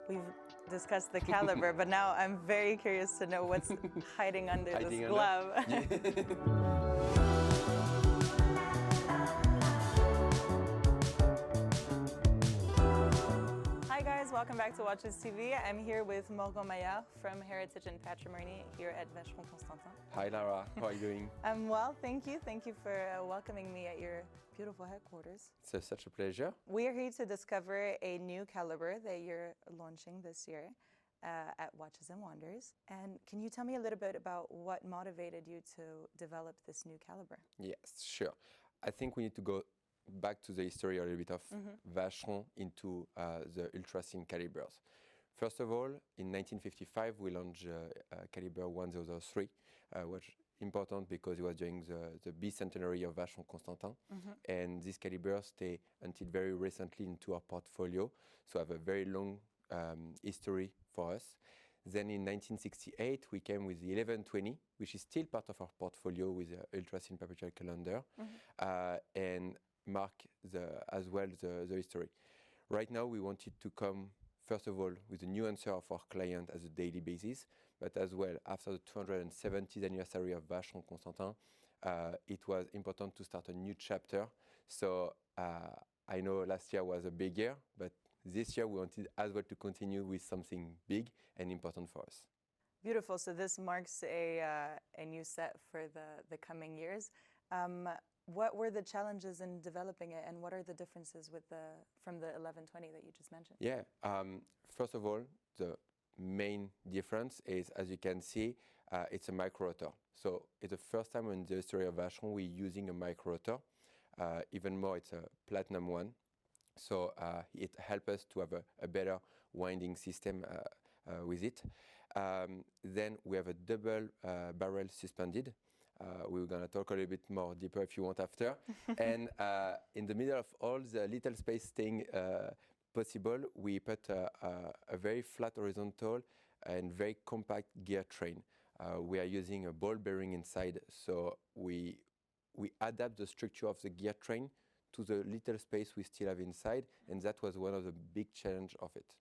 We've discussed the caliber, but now I'm very curious to know what's hiding under this glove. Hi guys, welcome back to Watches TV. I'm here with Morgan Maillard from Heritage and Patrimony here at Vacheron Constantin. Hi Lara, how are you doing? I'm well, thank you. Thank you for welcoming me at your beautiful headquarters. It's such a pleasure. We're here to discover a new caliber that you're launching this year at Watches and Wonders. And can you tell me a little bit about what motivated you to develop this new caliber? Yes, sure. I think we need to go back to the history a little bit of Vacheron into the ultra-thin calibers. First of all, in 1955, we launched Calibre 103, which important because it was during the bicentenary of Vacheron Constantin. And this caliber stayed until very recently into our portfolio, so have a very long history for us. Then in 1968, we came with the 1120, which is still part of our portfolio with the ultra-thin perpetual calendar, and mark as well the history. Right now, we wanted to come, first of all, with a new answer of our client as a daily basis, but as well, after the 270th anniversary of Vacheron Constantin, it was important to start a new chapter. So I know last year was a big year, but this year we wanted as well to continue with something big and important for us. Beautiful. So this marks a new set for the coming years. What were the challenges in developing it, and what are the differences with from the 1120 that you just mentioned? Yeah. First of all, the main difference is, as you can see, it's a micro rotor. So it's the first time in the history of Vacheron we're using a micro rotor. Even more, it's a platinum one. So it helps us to have a better winding system with it. Then we have a double barrel suspended. We're going to talk a little bit more deeper if you want after. And in the middle of all the little space staying possible, we put a very flat horizontal and very compact gear train. We are using a ball bearing inside, so we adapt the structure of the gear train to the little space we still have inside, and that was one of the big challenges of it.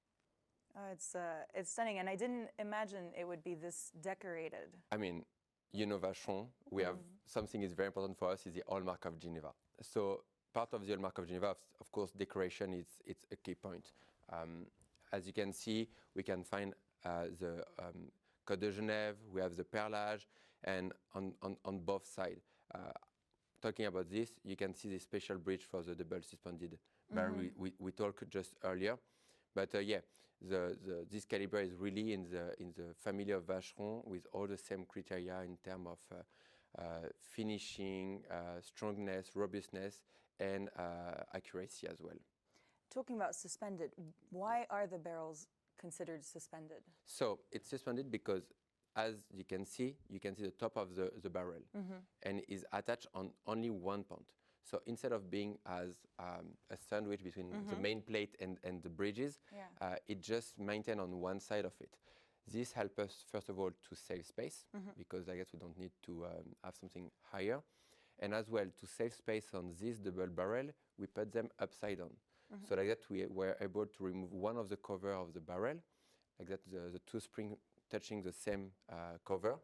It's stunning, and I didn't imagine it would be this decorated. I mean, you know Vacheron, we have something is very important for us is the hallmark of Geneva. So part of the hallmark of Geneva, of course, decoration it's a key point. As you can see, we can find the Côte de Genève, we have the perlage, and on both sides. Talking about this, you can see the special bridge for the double suspended barrel we talked just earlier. But yeah, this caliber is really in the family of Vacheron with all the same criteria in terms of finishing, strongness, robustness, and accuracy as well. Talking about suspended, why are the barrels considered suspended? So it's suspended because, as you can see the top of the barrel, and is attached on only one point. So instead of being as a sandwich between the main plate and the bridges, it just maintains on one side of it. This helps us, first of all, to save space, because I guess we don't need to have something higher. And as well, to save space on this double barrel, we put them upside down. So like that, we were able to remove one of the cover of the barrel, like that the two springs touching the same cover.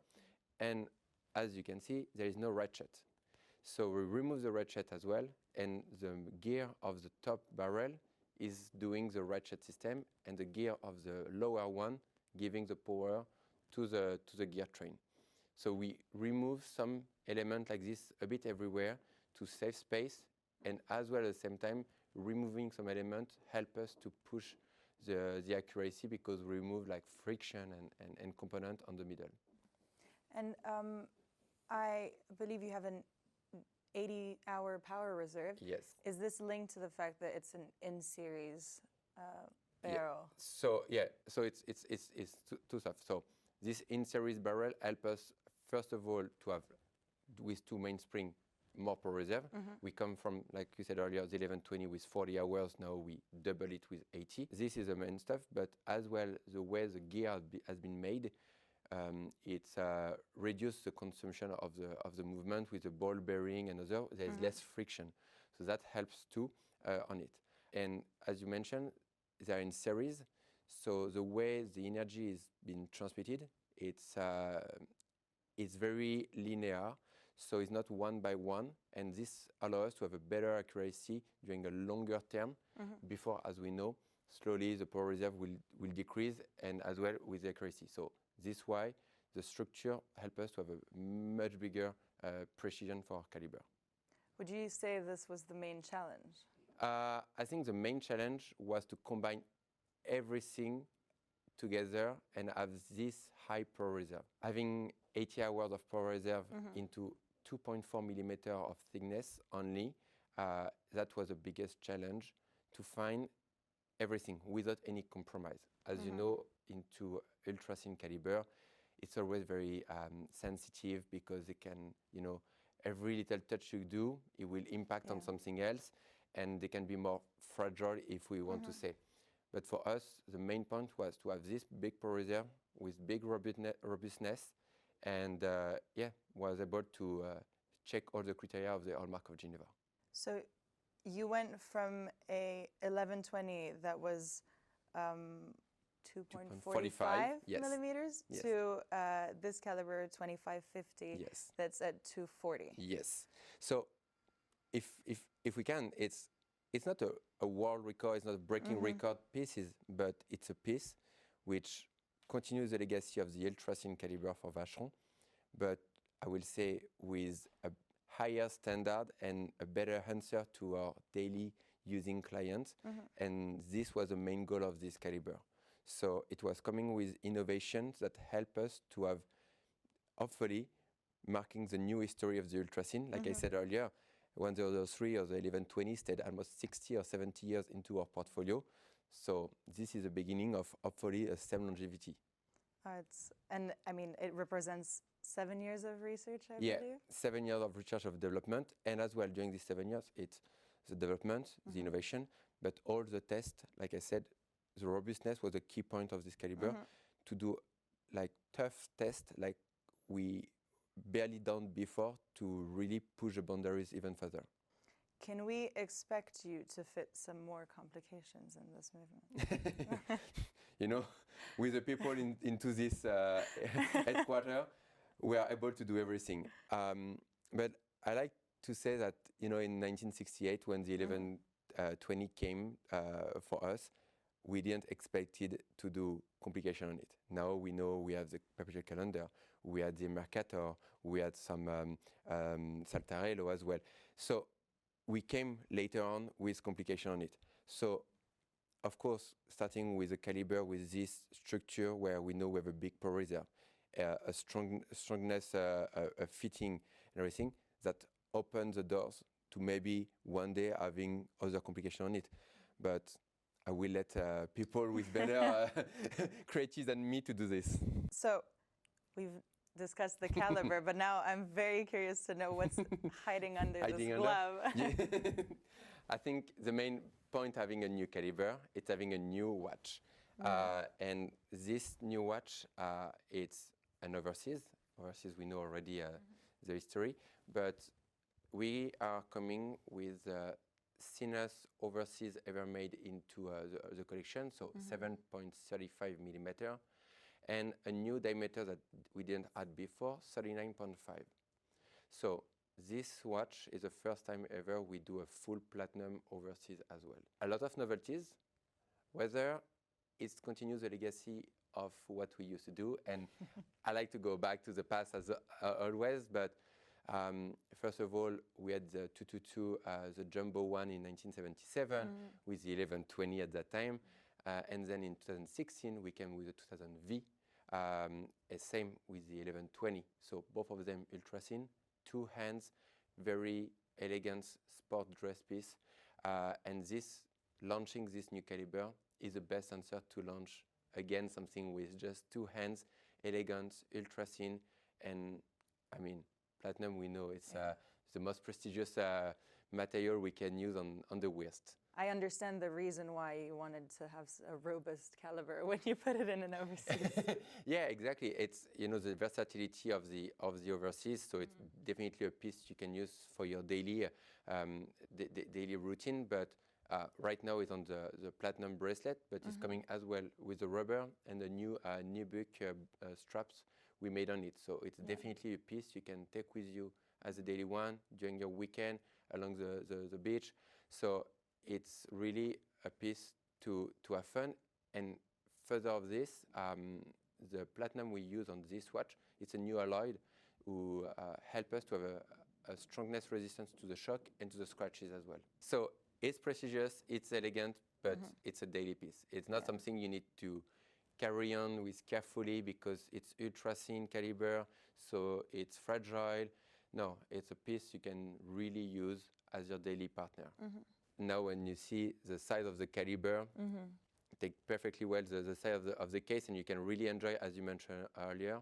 And as you can see, there is no ratchet. So we remove the ratchet as well, and the gear of the top barrel is doing the ratchet system, and the gear of the lower one giving the power to the gear train. So we remove some element like this a bit everywhere to save space, and as well at the same time, removing some element help us to push the accuracy, because we remove like friction and component on the middle. And I believe you have an 80-hour power reserve. Yes. Is this linked to the fact that it's an in-series barrel? Yeah. So it's two stuff. So this in-series barrel help us, first of all, to have with two mainspring more power reserve. We come from, like you said earlier, the 1120 with 40 hours. Now we double it with 80. This is the main stuff, but as well the way the gear has been made, it's reduced the consumption of the movement with the ball bearing and other. There's less friction, so that helps too on it. And as you mentioned, they're in series, So the way the energy is being transmitted, it's very linear. So it's not one by one, and this allows us to have a better accuracy during a longer term. Before, as we know, slowly the power reserve will decrease, and as well with the accuracy. So this is why the structure helps us to have a much bigger precision for Calibre. Would you say this was the main challenge? I think the main challenge was to combine everything together and have this high power reserve. Having 80 hours of power reserve into 2.4 millimeter of thickness only, that was the biggest challenge, to find everything without any compromise. As you know, into ultra thin caliber, it's always very sensitive, because it can, every little touch you do, it will impact on something else, and they can be more fragile, if we want to say. But for us, the main point was to have this big power reserve with big robustness, and was able to check all the criteria of the hallmark of Geneva. So you went from a 1120 that was 2.45 millimeters to this caliber 2550 that's at 240. Yes. So if we can, it's not a world record, it's not a breaking record pieces, but it's a piece which continues the legacy of the ultra thin caliber for Vacheron, but I will say with a higher standard and a better answer to our daily using clients. And this was the main goal of this caliber. So it was coming with innovations that help us to have, hopefully, marking the new history of the ultra thin. Like I said earlier, 1003 or the 1120 stayed almost 60 or 70 years into our portfolio. So this is the beginning of, hopefully, a same longevity. And I mean, it represents 7 years of research, I believe? Yeah, 7 years of research of development. And as well, during these 7 years, it's the development, the innovation, but all the tests, like I said, the robustness was a key point of this caliber, to do like tough tests like we barely done before, to really push the boundaries even further. Can we expect you to fit some more complications in this movement? With the people into this headquarters, we are able to do everything. But I like to say that, in 1968, when the 1120 came for us, we didn't expect it to do complication on it. Now we know we have the perpetual calendar, we had the Mercator, we had some Saltarello as well. So we came later on with complication on it. So, of course, starting with the Calibre, with this structure where we know we have a big power reserve, a strongness, a fitting and everything, that opens the doors to maybe one day having other complication on it. But I will let people with better creatives than me to do this. So we've discussed the Calibre, but now I'm very curious to know what's hiding under this glove. I think the main point having a new Calibre, it's having a new watch. And this new watch, it's an overseas. Overseas, we know already the history, but we are coming with the thinnest overseas ever made into the collection, so 7.35 millimeter, and a new diameter that we didn't add before, 39.5. So this watch is the first time ever we do a full platinum overseas as well. A lot of novelties, whether it continues the legacy of what we used to do, and I like to go back to the past as always, but first of all, we had the 222, the jumbo one in 1977 with the 1120 at that time. And then in 2016, we came with the 2000V, same with the 1120. So both of them ultra thin, two hands, very elegant sport dress piece. And launching this new caliber is the best answer to launch again something with just two hands, elegant, ultra thin, and I mean, platinum, we know it's the most prestigious material we can use on the wrist. I understand the reason why you wanted to have a robust caliber when you put it in an overseas. Yeah, exactly. It's the versatility of the overseas. So it's definitely a piece you can use for your daily daily routine. But Right now it's on the platinum bracelet, but it's coming as well with the rubber and the new nubuck straps we made on it. So it's definitely a piece you can take with you as a daily one during your weekend along the beach. So it's really a piece to have fun. And further of this, the platinum we use on this watch, it's a new alloy who help us to have a strongness resistance to the shock and to the scratches as well. So it's prestigious, it's elegant, but it's a daily piece. It's not something you need to carry on with carefully because it's ultra thin caliber, so it's fragile. No, it's a piece you can really use as your daily partner. Now when you see the size of the caliber, take perfectly well the size of the case, and you can really enjoy, as you mentioned earlier,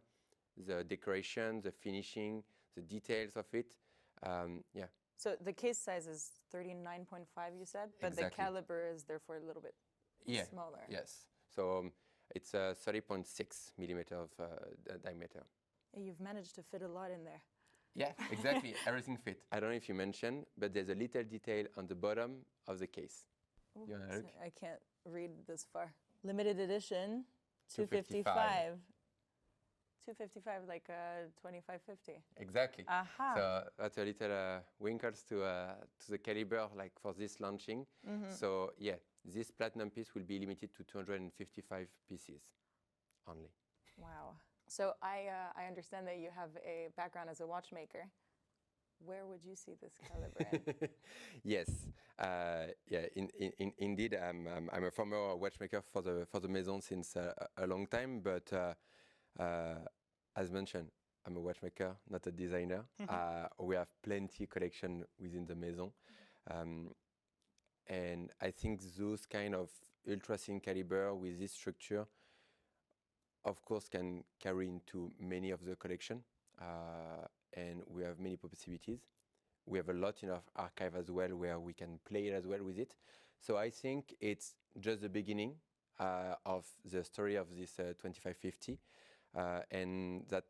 the decoration, the finishing, the details of it. Yeah. So the case size is 39.5, you said, but Exactly. the caliber is therefore a little bit smaller. Yes. So it's a 30.6 millimeter of diameter. You've managed to fit a lot in there. Yeah, exactly. Everything fit. I don't know if you mentioned, but there's a little detail on the bottom of the case. Ooh, You want to look? I can't read this far. Limited edition, 255. 255, like 2550. Exactly. Aha. So that's a little winkles to the Calibre, like for this launching. So yeah, this platinum piece will be limited to 255 pieces only. Wow. So I understand that you have a background as a watchmaker. Where would you see this caliber in? Yes, indeed, I'm a former watchmaker for the Maison since a long time, but as mentioned, I'm a watchmaker, not a designer. We have plenty collection within the Maison, and I think those kind of ultra thin caliber with this structure, of course, can carry into many of the collection, and we have many possibilities. We have a lot in our archive as well where we can play as well with it. So I think it's just the beginning of the story of this 2550, and that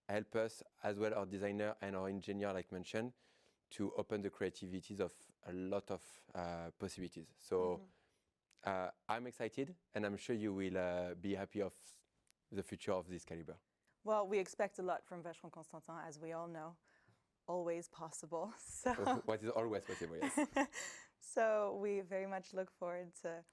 help us as well, our designer and our engineer, like mentioned, to open the creativities of a lot of possibilities. So I'm excited, and I'm sure you will be happy of the future of this caliber. Well, we expect a lot from Vacheron Constantin, as we all know. Always possible. So What is always possible, yes. So we very much look forward to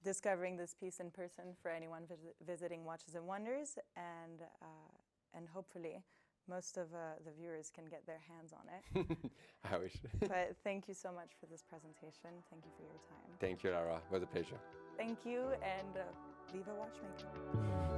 discovering this piece in person for anyone visiting Watches and Wonders, and hopefully most of the viewers can get their hands on it. I wish. But thank you so much for this presentation. Thank you for your time. Thank you, Lara. It was a pleasure. Thank you, and viva watchmaking.